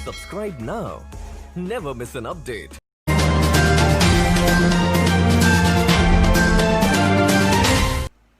Subscribe now. Never miss an update.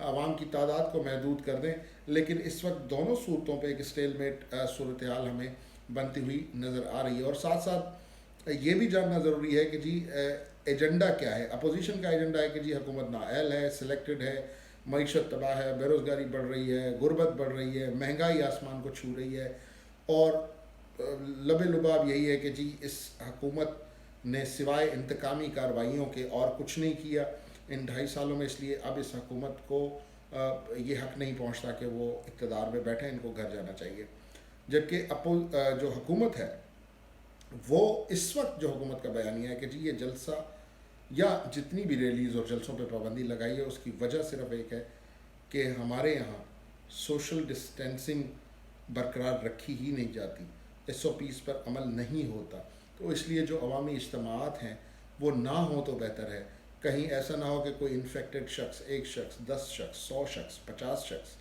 عوام کی تعداد کو محدود کر دیں، لیکن اس وقت دونوں صورتوں پہ ایک اسٹیل میٹ صورتحال ہمیں بنتی ہوئی نظر آ رہی ہے۔ اور ساتھ ساتھ یہ بھی جاننا ضروری ہے کہ جی ایجنڈا کیا ہے۔ اپوزیشن کا ایجنڈا ہے کہ جی حکومت نااہل ہے، سلیکٹڈ ہے، معیشت تباہ ہے، بے روزگاری بڑھ رہی ہے، غربت بڑھ رہی ہے، مہنگائی آسمان کو چھو رہی ہے، اور لب لباب یہی ہے کہ جی اس حکومت نے سوائے انتقامی کارروائیوں کے اور کچھ نہیں کیا ان 2.5 سالوں میں، اس لیے اب اس حکومت کو یہ حق نہیں پہنچتا کہ وہ اقتدار میں بیٹھیں، ان کو گھر جانا چاہیے۔ جبکہ جو حکومت ہے وہ اس وقت جو حکومت کا بیانیہ ہے کہ جی یہ جلسہ یا جتنی بھی ریلیز اور جلسوں پہ پابندی لگائی ہے اس کی وجہ صرف ایک ہے کہ ہمارے یہاں سوشل ڈسٹینسنگ برقرار رکھی ہی نہیں جاتی، SOPs پر عمل نہیں ہوتا، تو اس لیے جو عوامی اجتماعات ہیں وہ نہ ہوں تو بہتر ہے۔ کہیں ایسا نہ ہو کہ کوئی انفیکٹڈ شخص، 1 شخص، 10 شخص، 100 شخص، 50 شخص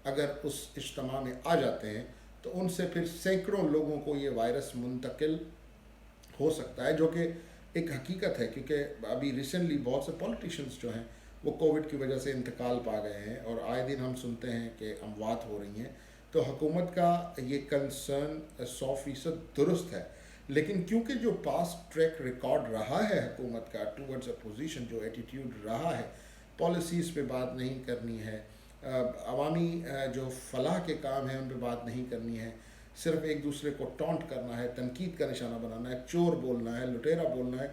اگر اس اجتماع میں آ جاتے ہیں تو ان سے پھر سینکڑوں لوگوں کو یہ وائرس منتقل ہو سکتا ہے، جو کہ ایک حقیقت ہے، کیونکہ ابھی ریسنٹلی بہت سے پولیٹیشنز جو ہیں وہ کووڈ کی وجہ سے انتقال پا گئے ہیں، اور آئے دن ہم سنتے ہیں کہ اموات ہو رہی ہیں۔ تو حکومت کا یہ کنسرن 100% درست ہے، لیکن کیونکہ جو پاسٹ ٹریک ریکارڈ رہا ہے حکومت کا ٹورڈز اپوزیشن، جو ایٹیٹیوڈ رہا ہے، پالیسیز پہ بات نہیں کرنی ہے، عوامی جو فلاح کے کام ہیں ان پہ بات نہیں کرنی ہے، صرف ایک دوسرے کو ٹونٹ کرنا ہے، تنقید کا نشانہ بنانا ہے، چور بولنا ہے، لٹیرا بولنا ہے،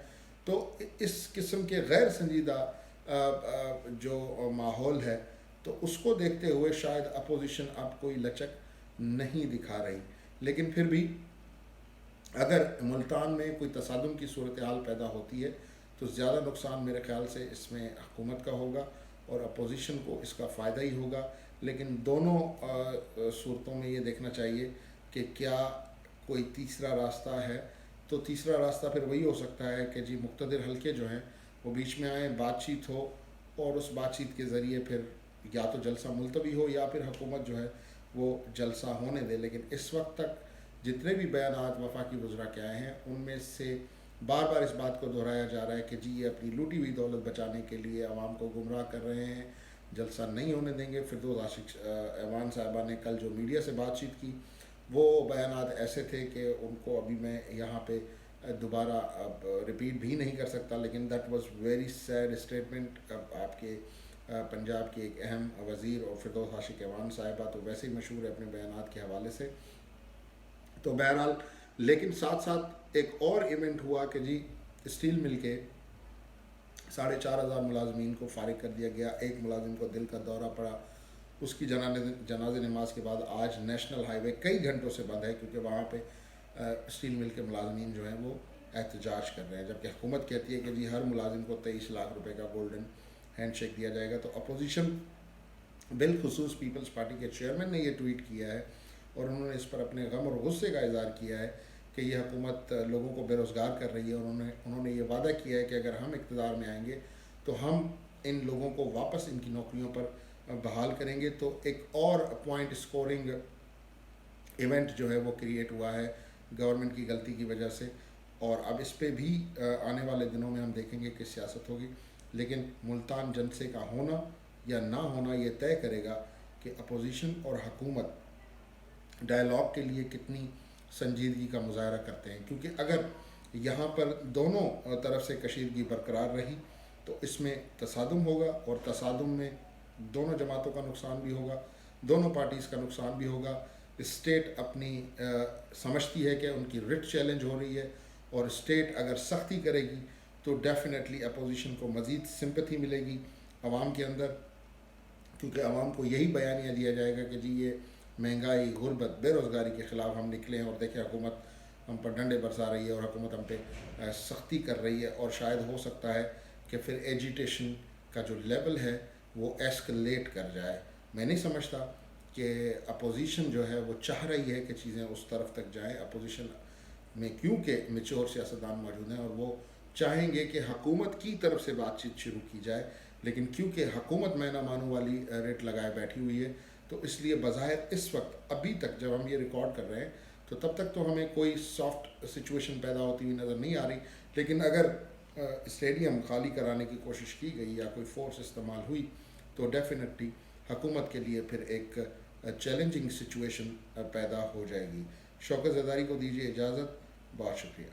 تو اس قسم کے غیر سنجیدہ جو ماحول ہے تو اس کو دیکھتے ہوئے شاید اپوزیشن اب کوئی لچک نہیں دکھا رہی۔ لیکن پھر بھی اگر ملتان میں کوئی تصادم کی صورتحال پیدا ہوتی ہے تو زیادہ نقصان میرے خیال سے اس میں حکومت کا ہوگا اور اپوزیشن کو اس کا فائدہ ہی ہوگا، لیکن دونوں صورتوں میں یہ دیکھنا چاہیے کہ کیا کوئی تیسرا راستہ ہے۔ تو تیسرا راستہ پھر وہی ہو سکتا ہے کہ جی مقتدر حلقے جو ہیں وہ بیچ میں آئیں، بات چیت ہو، اور اس بات چیت کے ذریعے پھر یا تو جلسہ ملتوی ہو یا پھر حکومت جو ہے وہ جلسہ ہونے دے۔ لیکن اس وقت تک جتنے بھی بیانات وفاقی وزراء کے آئے ہیں ان میں سے بار بار اس بات کو دہرایا جا رہا ہے کہ جی یہ اپنی لوٹی ہوئی دولت بچانے کے لیے عوام کو گمراہ کر رہے ہیں، جلسہ نہیں ہونے دیں گے۔ فردوس عاشق ایوان صاحبہ نے کل جو میڈیا سے بات چیت کی وہ بیانات ایسے تھے کہ ان کو ابھی میں یہاں پہ دوبارہ اب ریپیٹ بھی نہیں کر سکتا، لیکن that was very sad statement. آپ کے پنجاب کی ایک اہم وزیر اور فردوس عاشق ایوان صاحبہ تو ویسے ہی مشہور ہے اپنے بیانات کے حوالے سے۔ تو بہرحال لیکن ساتھ ساتھ ایک اور ایونٹ ہوا کہ جی اسٹیل مل کے 4,500 ملازمین کو فارغ کر دیا گیا، ایک ملازم کو دل کا دورہ پڑا، اس کی جنازہ نماز کے بعد آج نیشنل ہائی وے کئی گھنٹوں سے بند ہے، کیونکہ وہاں پہ اسٹیل مل کے ملازمین جو ہیں وہ احتجاج کر رہے ہیں، جبکہ حکومت کہتی ہے کہ جی ہر ملازم کو 23 لاکھ روپے کا گولڈن ہینڈ شیک دیا جائے گا۔ تو اپوزیشن بالخصوص پیپلز پارٹی کے چیئرمین نے یہ ٹویٹ کیا ہے اور انہوں نے اس پر اپنے غم اور غصے کا اظہار کیا ہے کہ یہ حکومت لوگوں کو بے روزگار کر رہی ہے، اور انہوں نے یہ وعدہ کیا ہے کہ اگر ہم اقتدار میں آئیں گے تو ہم ان لوگوں کو واپس ان کی نوکریوں پر بحال کریں گے۔ تو ایک اور پوائنٹ اسکورنگ ایونٹ جو ہے وہ کریٹ ہوا ہے گورنمنٹ کی غلطی کی وجہ سے، اور اب اس پہ بھی آنے والے دنوں میں ہم دیکھیں گے کہ سیاست ہوگی، لیکن ملتان جلسے کا ہونا یا نہ ہونا یہ طے کرے گا کہ اپوزیشن اور حکومت ڈائلاگ کے لیے کتنی سنجیدگی کا مظاہرہ کرتے ہیں، کیونکہ اگر یہاں پر دونوں طرف سے کشیدگی برقرار رہی تو اس میں تصادم ہوگا، اور تصادم میں دونوں جماعتوں کا نقصان بھی ہوگا، دونوں پارٹیز کا نقصان بھی ہوگا۔ اسٹیٹ اپنی سمجھتی ہے کہ ان کی رٹ چیلنج ہو رہی ہے، اور اسٹیٹ اگر سختی کرے گی تو ڈیفینیٹلی اپوزیشن کو مزید سمپتھی ملے گی عوام کے اندر، کیونکہ عوام کو یہی بیانیہ دیا جائے گا کہ جی یہ مہنگائی، غربت، بے روزگاری کے خلاف ہم نکلے ہیں، اور دیکھیں حکومت ہم پر ڈنڈے برسا رہی ہے اور حکومت ہم پہ سختی کر رہی ہے، اور شاید ہو سکتا ہے کہ پھر ایجیٹیشن کا جو لیول ہے وہ ایسکلیٹ کر جائے۔ میں نہیں سمجھتا کہ اپوزیشن جو ہے وہ چاہ رہی ہے کہ چیزیں اس طرف تک جائیں۔ اپوزیشن میں کیونکہ میچور سیاستدان موجود ہیں اور وہ چاہیں گے کہ حکومت کی طرف سے بات چیت شروع کی جائے، لیکن کیونکہ حکومت میں نہ مانو والی ریٹ لگائے بیٹھی ہوئی ہے تو اس لیے بظاہر اس وقت ابھی تک جب ہم یہ ریکارڈ کر رہے ہیں تو تب تک تو ہمیں کوئی سافٹ سچویشن پیدا ہوتی ہوئی نظر نہیں آ رہی، لیکن اگر اسٹیڈیم خالی کرانے کی کوشش کی گئی یا کوئی فورس استعمال ہوئی تو ڈیفینیٹلی حکومت کے لیے پھر ایک چیلنجنگ سچویشن پیدا ہو جائے گی. شوکت زرداری کو دیجیے اجازت. بہت شکریہ.